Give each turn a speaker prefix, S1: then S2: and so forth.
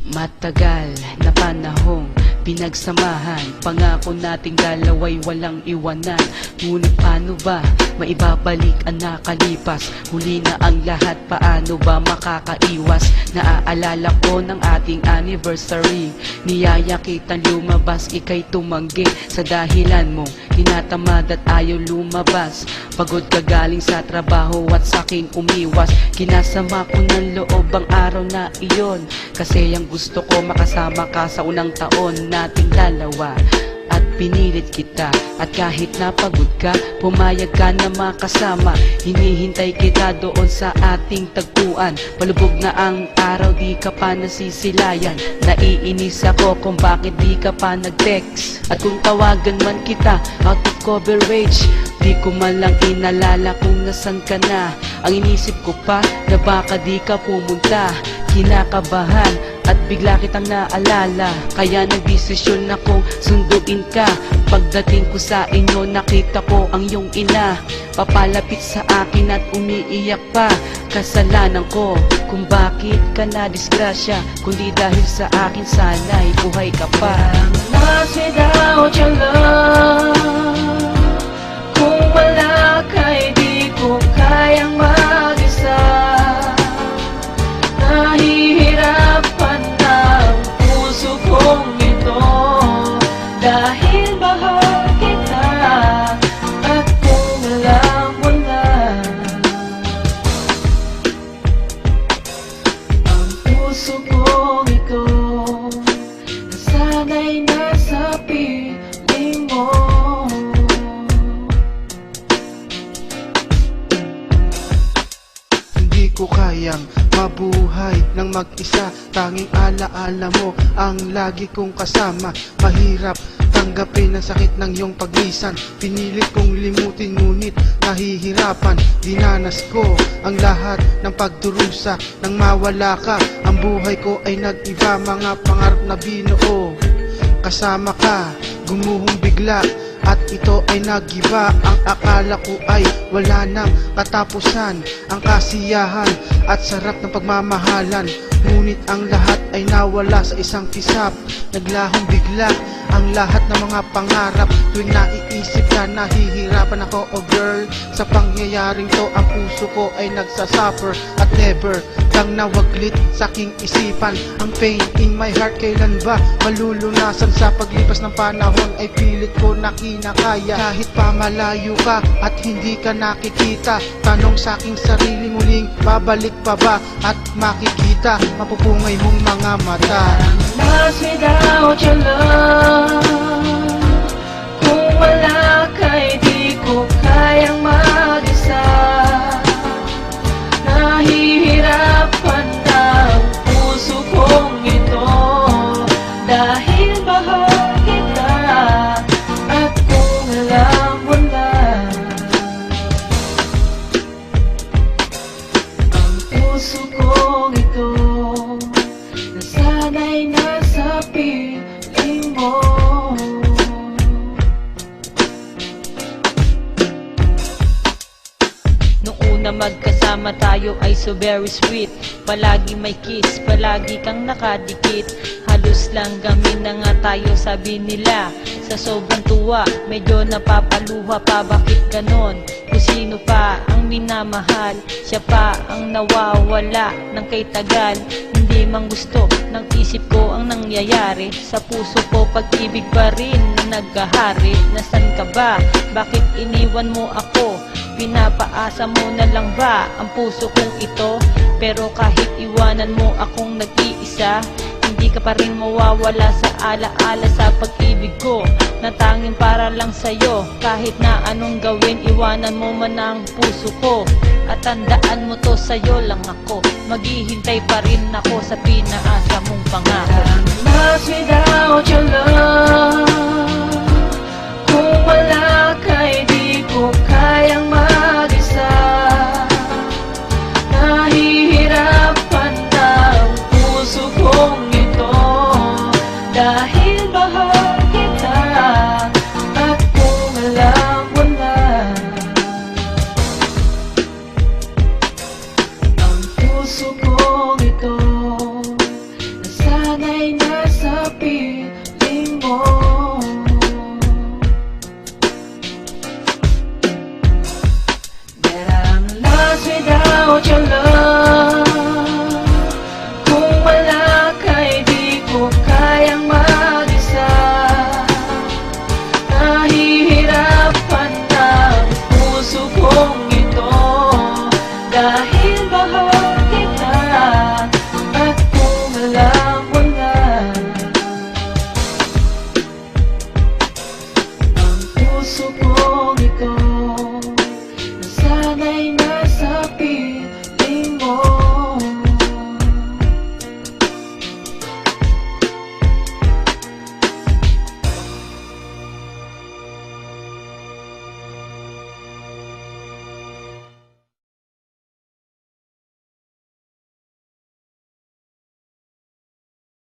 S1: Matagal na panahong pinagsamahan, pangako nating dalaway walang iwanan. Ngunit paano ba maibabalik ang nakalipas? Huli na ang lahat, paano ba makakaiwas? Naaalala ko ng ating anniversary, niyaya kitang lumabas, ika'y tumanggi sa dahilan mong tinatamad at ayaw lumabas. Pagod ka galing sa trabaho at saking umiwas, kinasama ko ng loob ang araw na iyon, kasi ang gusto ko makasama ka sa unang taon nating dalawa. At pinilit kita, at kahit napagod ka, pumayag ka na makasama. Hinihintay kita doon sa ating tagpuan. Palubog na ang araw, di ka pa nasisilayan. Naiinis ako kung bakit di ka pa nag-text. At kung tawagan man kita, out of coverage, di ko man lang inalala kung nasan ka na. Ang inisip ko pa na baka di ka pumunta. Kinakabahan at bigla kitang naalala, kaya nagdesisyon akong sunduin ka. Pagdating ko sa inyo, nakita ko ang iyong ina, papalapit sa akin at umiiyak pa. Kasalanan ko kung bakit ka na disgrasya, kundi dahil sa akin sana'y buhay ka pa.
S2: Lost without your love, kung wala ka'y di ko kayang mag-isa. Nahihirapan na ang puso kong ito, dahil mahal kita. At kung walang wala, ang puso kong ito, nasanay na sa piling mo.
S3: Hindi ko kayang mabuhay ng mag-isa, tanging alaala mo ang lagi kong kasama. Mahirap tanggapin ang sakit ng iyong paglisan, pinilit kong limutin ngunit nahihirapan. Dinanas ko ang lahat ng pagdurusa, nang mawala ka ang buhay ko ay nag-iba. Mga pangarap na binuo kasama ka, gumuhong bigla, at ito ay nagiba. Ang akala ko ay wala nang katapusan, ang kasiyahan at sarap ng pagmamahalan. Ngunit ang lahat ay nawala sa isang kisap. Naglahong bigla ang lahat ng mga pangarap. Tuwing naiisip ka, nahihirapan ako, oh girl. Sa pangyayaring to, ang puso ko ay nagsasuffer. At never kang nawaglit sa aking isipan. Ang pain in my heart, kailan ba malulunasan? Sa paglipas ng panahon ay pilit ko na kinakaya. Kahit pa malayo ka at hindi ka nakikita, tanong sa aking sarili, muling babalik pa ba at makikita mapupungay mong mga mata?
S2: Lost without your love, kung wala ka'y di ko kayang mag-isa. Nahihirapan na ang puso kong ito, dahil mahal kita. At kung alam mo na, ang puso kong ito, nasanay na sa piling mo.
S4: Nung una magkasama tayo ay so very sweet. Palagi may kiss, palagi kang nakadikit. Halos lang gamin na nga tayo, sabi nila. Sa sobrang tuwa, medyo napapaluha pa, bakit ganon? Kung sino pa ang minamahal, siya pa ang nawawala ng kay tagal. Hindi mang gusto ng isip ko ang nangyayari. Sa puso ko pag-ibig pa rin na naghahari. Nasaan ka ba? Bakit iniwan mo ako? Pinapaasa mo na lang ba ang puso kong ito? Pero kahit iwanan mo akong nag-iisa, hindi ka pa rin mawawala sa alaala sa pag-ibig ko, na tanging para lang sa'yo. Kahit na anong gawin, iwanan mo man ang puso ko. At tandaan mo to, sa'yo lang ako. Maghihintay pa rin ako sa pinaasa mong pangako.
S2: Lost without your love, kung wala ka'y di ko kayang mag-isa. Nahihirapan na ang puso kong ito, dahil mahal kita. At kung alam mo na, ang puso ko